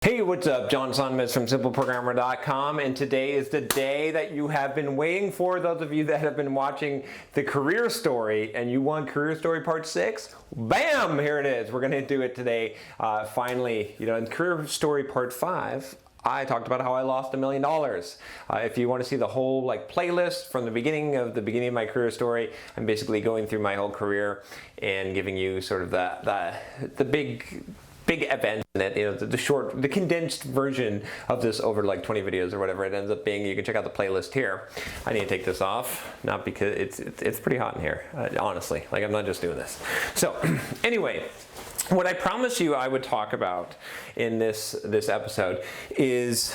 Hey, what's up? John Sonmez from SimpleProgrammer.com, and today is the day that you have been waiting for. Those of you that have been watching the career story and you want career story part 6, bam, here it is. We're going to do it today. Finally, in career story part 5, I talked about how I lost $1 million. If you want to see the whole playlist from the beginning of my career story, I'm basically going through my whole career and giving you sort of the big event in it, the condensed version of this over 20 videos or whatever it ends up being. You can check out the playlist here. I need to take this off, not because it's pretty hot in here, honestly. I'm not just doing this. So anyway, what I promised you I would talk about in this episode is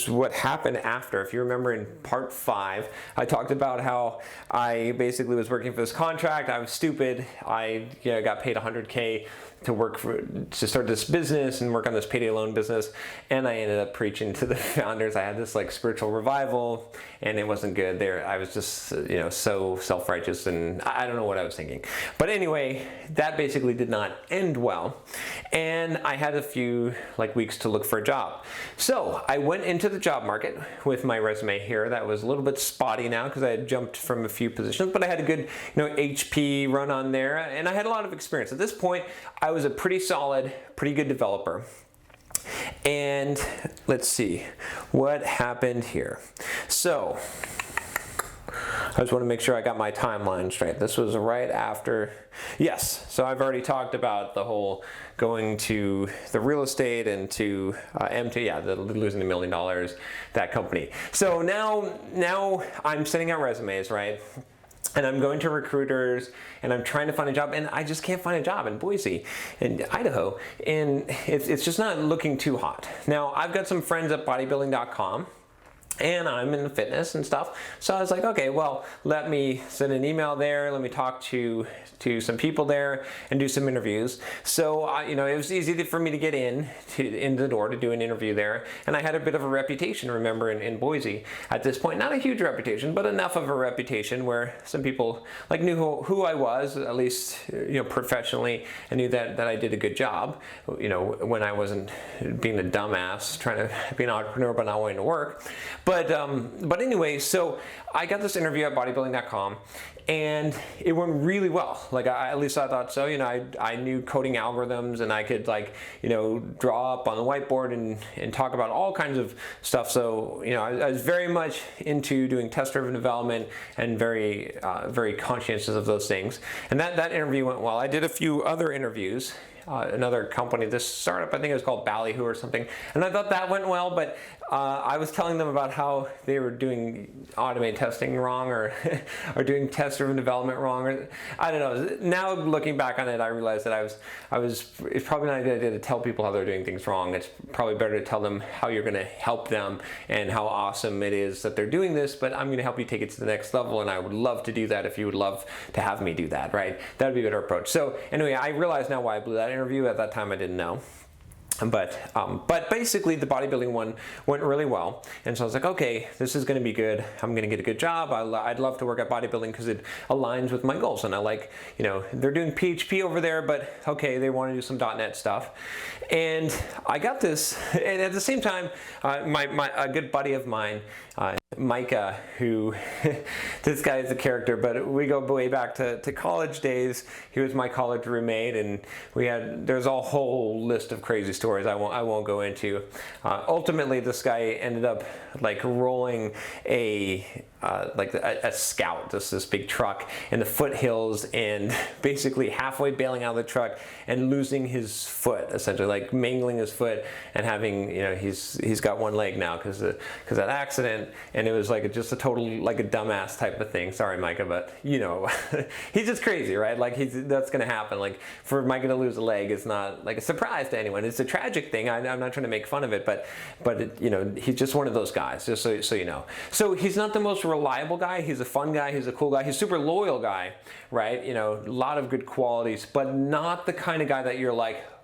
what happened after. If you remember in part 5, I talked about how I basically was working for this contract. I was stupid. I got paid $100K to start this business and work on this payday loan business, and I ended up preaching to the founders. I had this spiritual revival, and it wasn't good. I was just so self-righteous, and I don't know what I was thinking. But anyway, that basically did not end well, and I had a few weeks to look for a job. So I went into the job market with my resume here. That was a little bit spotty now because I had jumped from a few positions, but I had a good HP run on there, and I had a lot of experience. At this point, I was a pretty solid, pretty good developer. And let's see what happened here. So I just want to make sure I got my timeline straight. This was right after, yes. So I've already talked about the whole going to the real estate and to losing $1 million, that company. So now I'm sending out resumes, right? And I'm going to recruiters and I'm trying to find a job, and I just can't find a job in Boise, in Idaho, and it's just not looking too hot. Now, I've got some friends at bodybuilding.com, and I'm in the fitness and stuff. So I was like, okay, well, let me send an email there. Let me talk to some people there and do some interviews. So, it was easy for me to get in the door to do an interview there. And I had a bit of a reputation, remember, in Boise at this point. Not a huge reputation, but enough of a reputation where some people knew who I was, at least, professionally, and knew that I did a good job, when I wasn't being a dumbass, trying to be an entrepreneur but not wanting to work. But anyway, so I got this interview at bodybuilding.com, and it went really well. At least I thought so. I knew coding algorithms, and I could draw up on the whiteboard and talk about all kinds of stuff. So I was very much into doing test-driven development and very very conscientious of those things. And that interview went well. I did a few other interviews. Another company, this startup, I think it was called Ballyhoo or something, and I thought that went well, but I was telling them about how they were doing automated testing wrong, or doing test-driven development wrong, or I don't know. Now looking back on it, I realized that it's probably not a good idea to tell people how they're doing things wrong. It's probably better to tell them how you're going to help them and how awesome it is that they're doing this, but I'm going to help you take it to the next level, and I would love to do that if you would love to have me do that, right? That would be a better approach. So anyway, I realize now why I blew that interview. At that time, I didn't know. But basically the bodybuilding one went really well, and so I was like, okay, this is going to be good. I'm going to get a good job. I'd love to work at bodybuilding because it aligns with my goals, and I they're doing PHP over there, but okay, they want to do some .NET stuff, and I got this. And at the same time, a good buddy of mine, Micah, who this guy is a character, but we go way back to college days. He was my college roommate, and there's a whole list of crazy stories I won't go into. Ultimately, this guy ended up rolling a Scout, this big truck in the foothills, and basically halfway bailing out of the truck and losing his foot, essentially mangling his foot, and having he's got one leg now because that accident. And it was just a total a dumbass type of thing. Sorry, Micah, but he's just crazy, right? That's gonna happen. For Micah to lose a leg is not a surprise to anyone. It's a tragic thing. I'm not trying to make fun of it, but he's just one of those guys. Just so you know. So he's not the most reliable guy. He's a fun guy. He's a cool guy. He's a super loyal guy, right? A lot of good qualities, but not the kind of guy that you're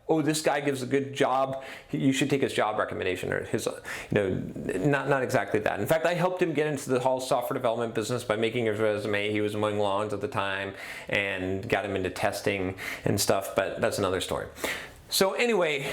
oh, this guy gives a good job, you should take his job recommendation, or his, not exactly that. In fact, I helped him get into the whole software development business by making his resume. He was mowing lawns at the time and got him into testing and stuff, but that's another story. So anyway,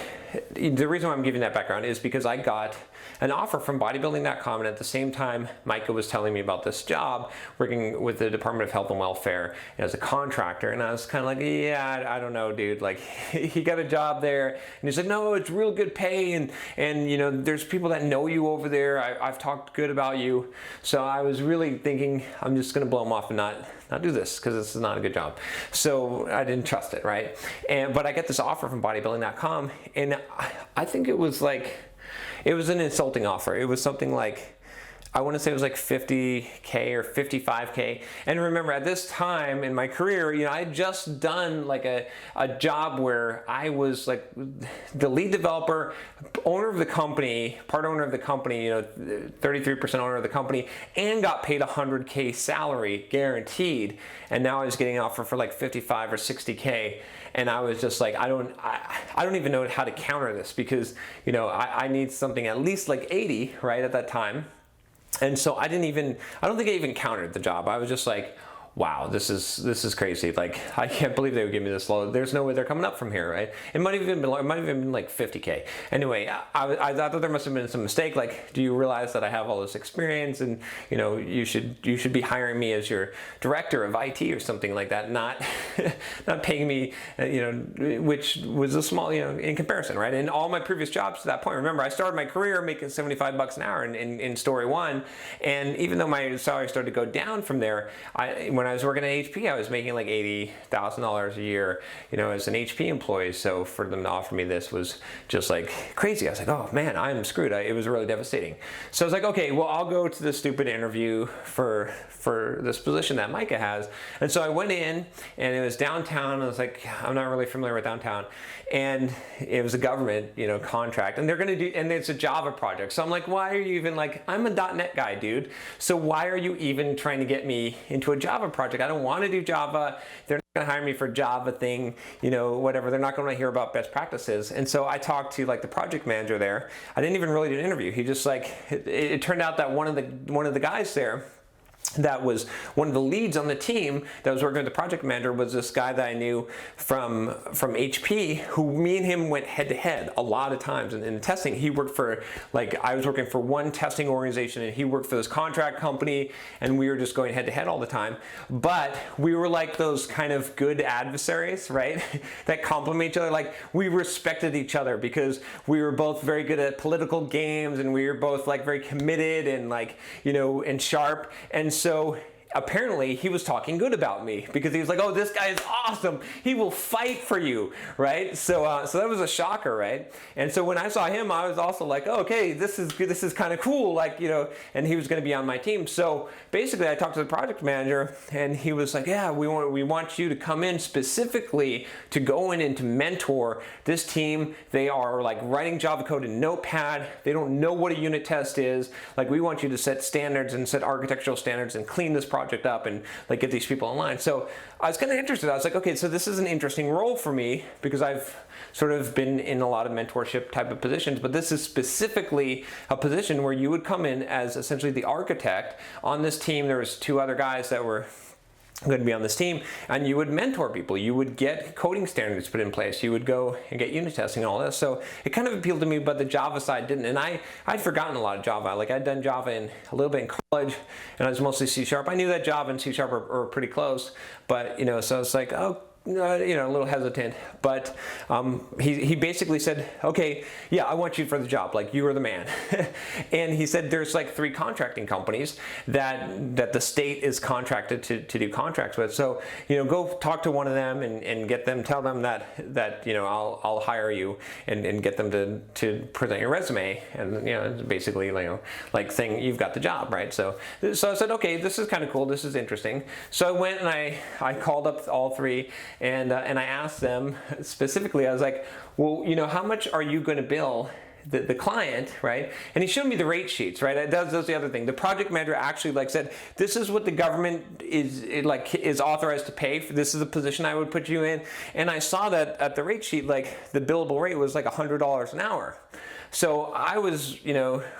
the reason why I'm giving that background is because I got an offer from bodybuilding.com, and at the same time, Micah was telling me about this job working with the Department of Health and Welfare as a contractor, and I was kind of like, yeah, I don't know, dude. Like, he got a job there, and he's like, no, it's real good pay, and you know, there's people that know you over there. I've talked good about you, so I was really thinking I'm just gonna blow him off and not do this because this is not a good job. So I didn't trust it, right? But I get this offer from bodybuilding.com, and I think it was an insulting offer. It was something like, I want to say it was like 50K or 55K. And remember, at this time in my career, you know, I had just done like a job where I was like the lead developer, owner of the company, part owner of the company, you know, 33% owner of the company, and got paid 100K salary guaranteed. And now I was getting an offer for like 55 or 60K. And I was just like, I don't even know how to counter this, because, you know, I need something at least like 80, right, at that time. And so I don't think I even countered the job. I was just like, wow, this is crazy. Like, I can't believe they would give me this low. There's no way they're coming up from here, right? It might have even been like 50K. Anyway, I thought there must have been some mistake. Like, do you realize that I have all this experience, and you know, you should be hiring me as your director of IT or something like that, not not paying me, you know, which was a small, you know, in comparison, right? And all my previous jobs to that point, remember, I started my career making $75 an hour in Story One, and even though my salary started to go down from there, when I was working at HP, I was making like $80,000 a year, you know, as an HP employee. So for them to offer me this was just like crazy. I was like, oh man, I'm screwed. It was really devastating. So I was like, okay, well, I'll go to this stupid interview for this position that Micah has. And so I went in, and it was downtown. I was like, I'm not really familiar with downtown. And it was a government, you know, contract, and and it's a Java project. So I'm like, why are you even, like, I'm a .NET guy, dude. So why are you even trying to get me into a Java project? I don't want to do Java. They're not going to hire me for Java thing, you know, whatever. They're not going to hear about best practices. And so I talked to like the project manager there. I didn't even really do an interview. He just like, it turned out that one of the guys there, that was one of the leads on the team that was working with the project manager, was this guy that I knew from HP, who me and him went head to head a lot of times in the testing. He worked for, like, I was working for one testing organization, and he worked for this contract company, and we were just going head to head all the time. But we were like those kind of good adversaries, right? that complement each other. Like, we respected each other because we were both very good at political games, and we were both like very committed and, like, you know, and sharp. And so apparently he was talking good about me, because he was like, oh, this guy is awesome. He will fight for you, right? So so that was a shocker, right? And so when I saw him, I was also like, oh, okay, this is kind of cool, like, you know, and he was going to be on my team. So basically I talked to the project manager, and he was like, yeah, we want you to come in specifically to go in and to mentor this team. They are like writing Java code in Notepad. They don't know what a unit test is. Like, we want you to set standards and set architectural standards and clean this project up and like get these people online. So I was kind of interested. I was like, okay, so this is an interesting role for me, because I've sort of been in a lot of mentorship type of positions, but this is specifically a position where you would come in as essentially the architect on this team. There was two other guys that were going to be on this team, and you would mentor people. You would get coding standards put in place. You would go and get unit testing and all this. So it kind of appealed to me, but the Java side didn't. And I'd forgotten a lot of Java. Like, I'd done Java in a little bit in college, and I was mostly C#. I knew that Java and C# are pretty close, but, you know, so it's like, oh, you know, a little hesitant. But he basically said, okay, yeah, I want you for the job. Like, you are the man. And he said there's like 3 contracting companies that the state is contracted to do contracts with. So, you know, go talk to one of them and get them, tell them that you know, I'll hire you, and get them to present your resume. And, you know, it's basically, you know, like saying you've got the job, right? So I said, okay, this is kind of cool. This is interesting. So I went and I called up all 3. And I asked them specifically, I was like, well, you know, how much are you going to bill the client, right? And he showed me the rate sheets, right? That's the other thing. The project manager actually like said, this is what the government is authorized to pay. This is the position I would put you in. And I saw that at the rate sheet, like, the billable rate was like $100 an hour. So I was,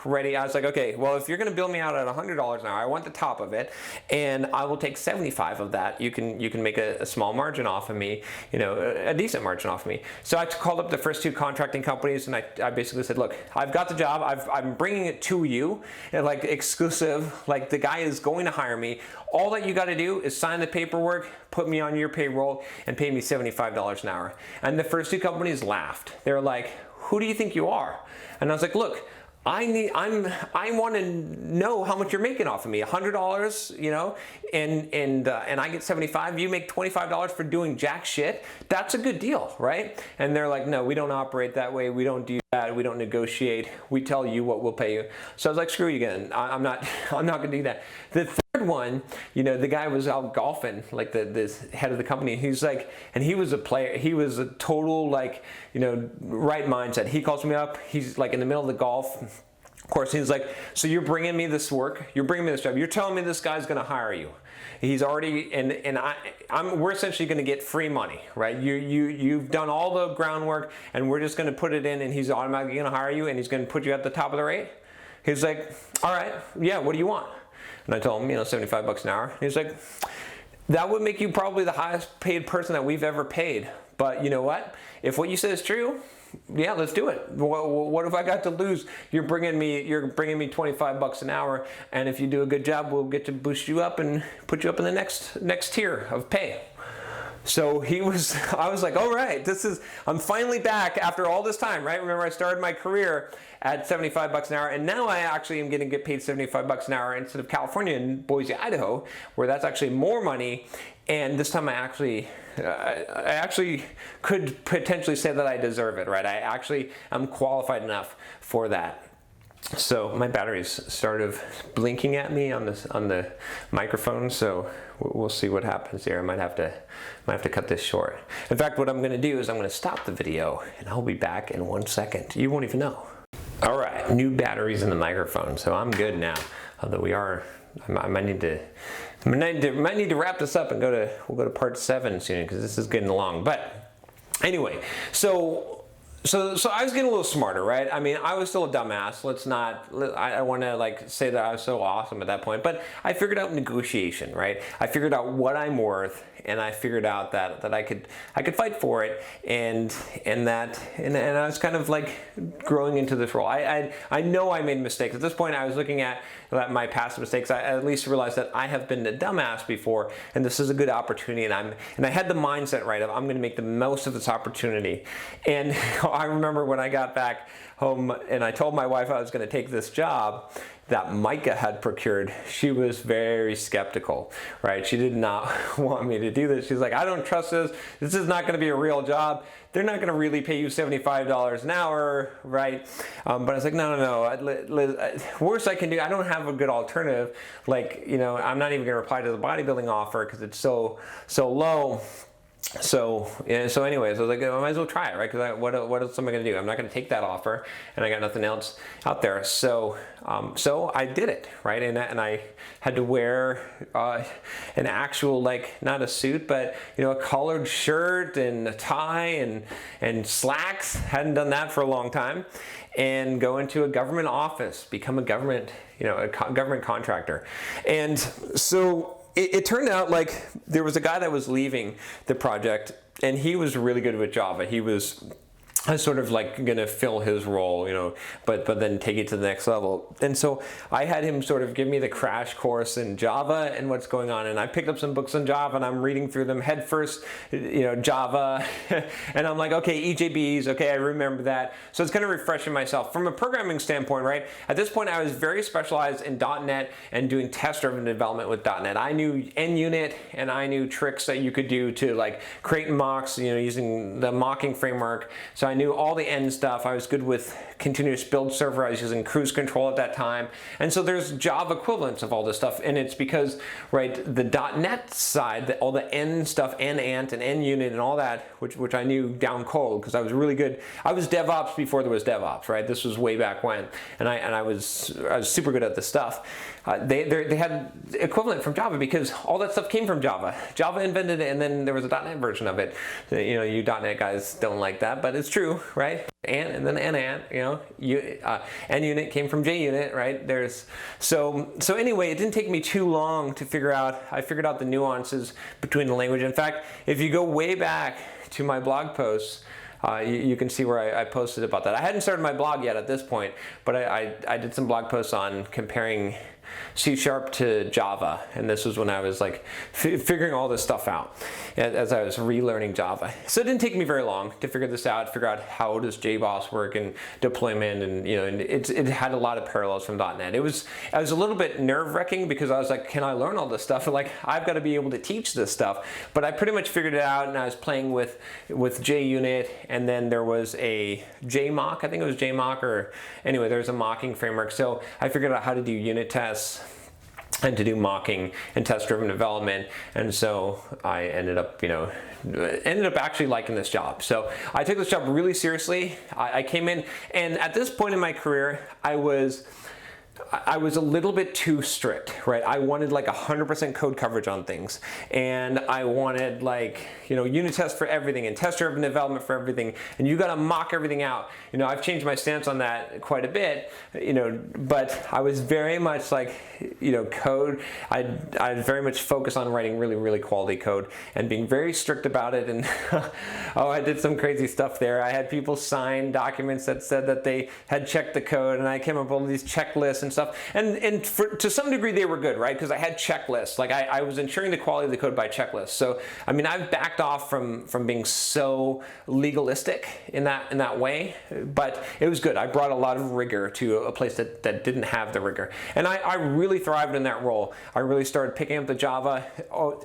ready. I was like, okay, well, if you're going to bill me out at $100 an hour, I want the top of it, and I will take 75 of that. You can make a small margin off of me, a decent margin off of me. So I called up the first two contracting companies, and I basically said, look, I've got the job. I'm bringing it to you, and like exclusive. Like the guy is going to hire me. All that you got to do is sign the paperwork, put me on your payroll, and pay me $75 an hour. And the first two companies laughed. They're like, who do you think you are? And I was like, look, I want to know how much you're making off of me. $100, and I get 75. You make $25 for doing jack shit. That's a good deal, right? And they're like, no, we don't operate that way. We don't do that. We don't negotiate. We tell you what we'll pay you. So I was like, screw you again. I'm not going to do that. The third one, the guy was out golfing, like this head of the company. He's like, and he was a player. He was a total right mindset. He calls me up. He's like in the middle of the golf. Of course, he's like, so you're bringing me this work. You're bringing me this job. You're telling me this guy's going to hire you. He's already, we're essentially going to get free money, right? You've done all the groundwork, and we're just going to put it in, and he's automatically going to hire you, and he's going to put you at the top of the rate. He's like, all right, yeah, what do you want? And I told him, $75 an hour. He's like, that would make you probably the highest paid person that we've ever paid. But you know what? If what you said is true, yeah, let's do it. What have I got to lose? You're bringing me $25 an hour, and if you do a good job, we'll get to boost you up and put you up in the next tier of pay. So I was like, all right, I'm finally back after all this time, right? Remember, I started my career at $75 an hour, and now I actually am getting paid $75 an hour instead of California and Boise, Idaho, where that's actually more money. And this time I actually could potentially say that I deserve it, right? I'm qualified enough for that. So my batteries started blinking at me on the microphone, so we'll see what happens here. I might have to cut this short. In fact, what I'm going to do is I'm going to stop the video, and I'll be back in 1 second. You won't even know. All right, new batteries in the microphone, so I'm good now. Although I might need to wrap this up and we'll go to part 7 soon, because this is getting long. But anyway, so I was getting a little smarter, right? I mean, I was still a dumbass. I want to say that I was so awesome at that point, but I figured out negotiation, right? I figured out what I'm worth, and I figured out that I could fight for it, and I was kind of like growing into this role. I know I made mistakes. At this point, I was looking at my past mistakes. I at least realized that I have been a dumbass before, and this is a good opportunity, and I had the mindset right of I'm going to make the most of this opportunity. And I remember when I got back home and I told my wife I was going to take this job that Micah had procured, she was very skeptical, right? She did not want me to do this. She's like, I don't trust this. This is not going to be a real job. They're not going to really pay you $75 an hour, right? But I was like, no. Worst I can do, I don't have a good alternative. I'm not even going to reply to the bodybuilding offer because it's so low. So anyways, I was like, I might as well try it, right? Because what else am I going to do? I'm not going to take that offer, and I got nothing else out there. So I did it, right? And I had to wear an actual, not a suit, but a collared shirt and a tie and slacks. Hadn't done that for a long time, and go into a government office, become a government contractor, and so. It turned out there was a guy that was leaving the project, and he was really good with Java. He was sort of gonna fill his role, but then take it to the next level. And so I had him sort of give me the crash course in Java and what's going on. And I picked up some books on Java, and I'm reading through them head first, Java, and I'm like, okay, EJBs, okay, I remember that. So it's kind of refreshing myself from a programming standpoint, right? At this point, I was very specialized in .NET and doing test-driven development with .NET. I knew NUnit, and I knew tricks that you could do to create mocks, using the mocking framework. So I knew all the end stuff. I was good with continuous build server. I was using cruise control at that time. And so there's Java equivalents of all this stuff. And it's because, right, the .NET side, all the end stuff, NANT and NUnit and all that, which I knew down cold because I was really good. I was DevOps before there was DevOps, right? This was way back when. And I was super good at this stuff. They had equivalent from Java because all that stuff came from Java. Java invented it, and then there was a .NET version of it. You .NET guys don't like that, but it's true. true, right? And then and, you know, N unit came from J unit, right? So anyway, it didn't take me too long to figure out. I figured out the nuances between the language. In fact, if you go way back to my blog posts, you can see where I posted about that. I hadn't started my blog yet at this point, but I did some blog posts on comparing C# to Java, and this was when I was like figuring all this stuff out as I was relearning Java. So it didn't take me very long to figure this out, figure out how does JBoss work and deployment, and you know, and it had a lot of parallels from .NET. I was a little bit nerve-wracking because I was like, can I learn all this stuff? And like, I've got to be able to teach this stuff. But I pretty much figured it out, and I was playing with JUnit, and then there was a JMock, I think it was JMock, or anyway, there was a mocking framework. So I figured out how to do unit tests and to do mocking and test-driven development, and so I ended up actually liking this job. So I took this job really seriously. I came in, and at this point in my career, I was a little bit too strict, right? I wanted like 100% code coverage on things, and I wanted like, you know, unit tests for everything and test-driven development for everything, and you got to mock everything out. You know, I've changed my stance on that quite a bit, you know, but I was very much like, you know, code. I very much focused on writing really, really quality code and being very strict about it. And oh, I did some crazy stuff there. I had people sign documents that said that they had checked the code, and I came up with all these checklists and stuff. And to some degree they were good, right? Because I had checklists. Like I was ensuring the quality of the code by checklists. So I mean, I've backed off from being so legalistic in that way, but it was good. I brought a lot of rigor to a place that didn't have the rigor, and I really thrived in that role. I really started picking up the Java.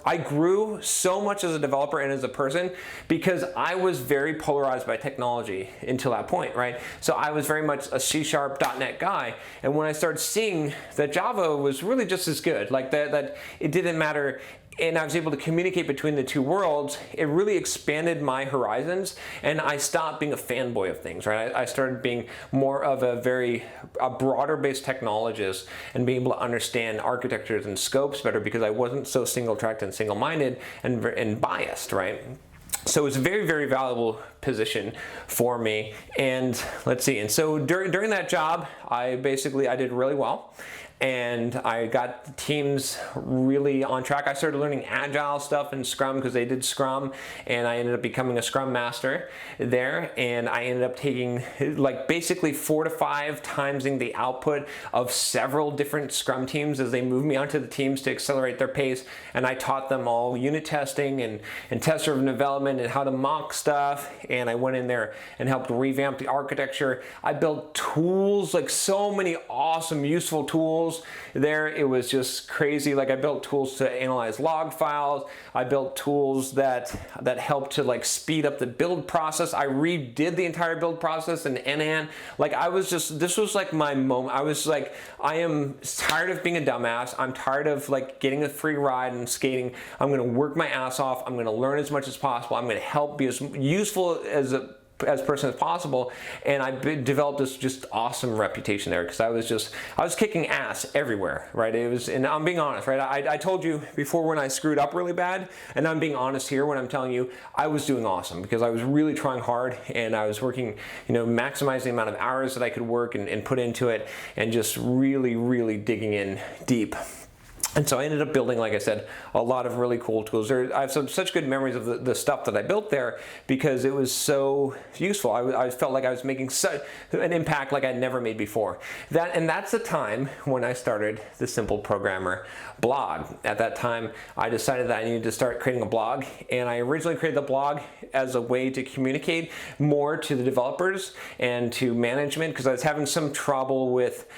I grew so much as a developer and as a person because I was very polarized by technology until that point, right? So I was very much a C# .NET guy, and when I started seeing that Java was really just as good, like that it didn't matter, and I was able to communicate between the two worlds, it really expanded my horizons, and I stopped being a fanboy of things, right? I started being more of a broader based technologist and being able to understand architectures and scopes better because I wasn't so single-tracked and single-minded and biased, right? So it was a very, very valuable position for me. And let's see, and so during that job, I did really well. And I got the teams really on track. I started learning Agile stuff and Scrum because they did Scrum, and I ended up becoming a Scrum Master there. And I ended up taking like basically 4 to 5 timesing the output of several different Scrum teams as they moved me onto the teams to accelerate their pace. And I taught them all unit testing and test-driven development and how to mock stuff. And I went in there and helped revamp the architecture. I built tools, like so many awesome, useful tools there. It was just crazy. Like I built tools to analyze log files. I built tools that helped to like speed up the build process. I redid the entire build process in NaN. Like this was like my moment. I was like, I am tired of being a dumbass. I'm tired of like getting a free ride and skating. I'm going to work my ass off. I'm going to learn as much as possible. I'm going to help be as useful as person as possible, and I developed this just awesome reputation there because I was kicking ass everywhere, right? And I'm being honest, right? I told you before when I screwed up really bad, and I'm being honest here when I'm telling you I was doing awesome because I was really trying hard, and I was working, you know, maximizing the amount of hours that I could work and put into it, and just really, really digging in deep. And so I ended up building, like I said, a lot of really cool tools. I have such good memories of the stuff that I built there because it was so useful. I felt like I was making such an impact like I'd never made before. That's the time when I started the Simple Programmer blog. At that time, I decided that I needed to start creating a blog, and I originally created the blog as a way to communicate more to the developers and to management because I was having some trouble with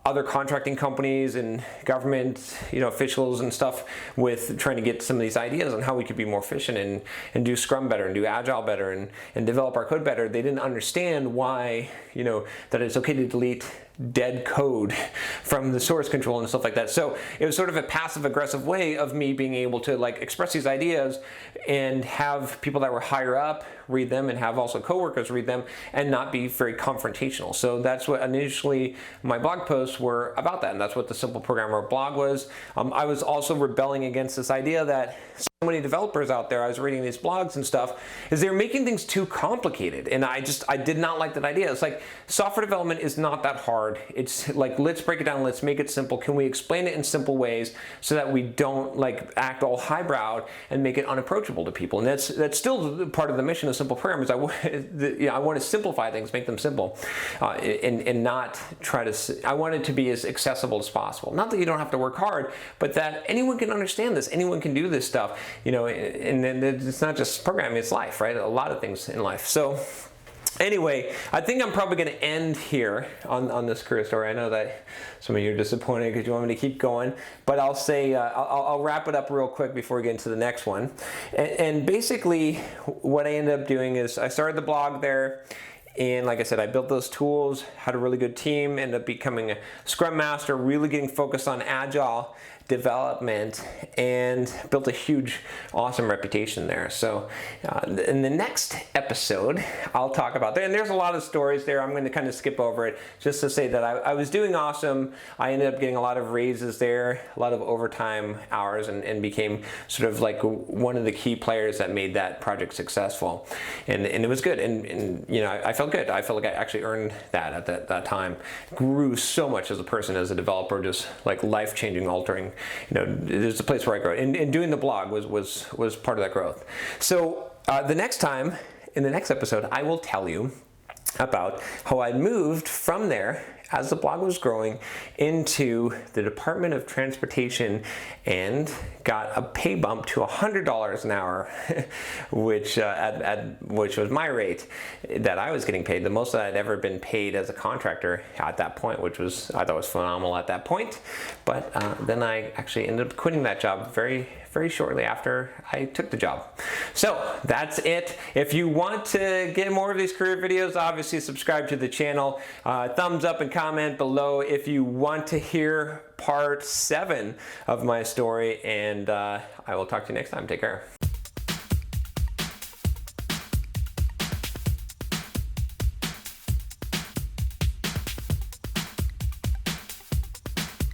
other contracting companies and government, you know, officials and stuff with trying to get some of these ideas on how we could be more efficient and do Scrum better and do Agile better and develop our code better. They didn't understand why, you know, that it's okay to delete dead code from the source control and stuff like that. So it was sort of a passive aggressive way of me being able to like express these ideas and have people that were higher up read them and have also coworkers read them and not be very confrontational. So that's what initially my blog posts were about that, and that's what the Simple Programmer blog was. I was also rebelling against this idea that many developers out there, I was reading these blogs and stuff, is they're making things too complicated, and I did not like that idea. It's like, software development is not that hard. It's like, let's break it down, let's make it simple. Can we explain it in simple ways so that we don't like act all highbrow and make it unapproachable to people? And that's still part of the mission of Simple Programmers. I want to simplify things, make them simple, and not try to. I want it to be as accessible as possible. Not that you don't have to work hard, but that anyone can understand this, anyone can do this stuff. You know, and it's not just programming, it's life, right? A lot of things in life. So anyway, I think I'm probably going to end here on this career story. I know that some of you are disappointed because you want me to keep going, but I'll say, I'll wrap it up real quick before we get into the next one. And basically what I ended up doing is I started the blog there. And like I said, I built those tools, had a really good team, ended up becoming a Scrum Master, really getting focused on Agile development, and built a huge, awesome reputation there. So in the next episode, I'll talk about that. And there's a lot of stories there. I'm going to kind of skip over it just to say that I was doing awesome. I ended up getting a lot of raises there, a lot of overtime hours, and became sort of like one of the key players that made that project successful. And it was good. And you know, I felt good. I felt like I actually earned that at that time. Grew so much as a person, as a developer, just like life-changing, altering. You know, there's a place where I grow, and doing the blog was part of that growth. So the next time, in the next episode, I will tell you about how I moved from there as the blog was growing into the Department of Transportation and got a pay bump to $100 an hour, which was my rate that I was getting paid, the most that I'd ever been paid as a contractor at that point, which was, I thought was phenomenal at that point. But then I actually ended up quitting that job very shortly after I took the job. So that's it. If you want to get more of these career videos, obviously subscribe to the channel. Thumbs up and comment below if you want to hear part 7 of my story, and I will talk to you next time. Take care.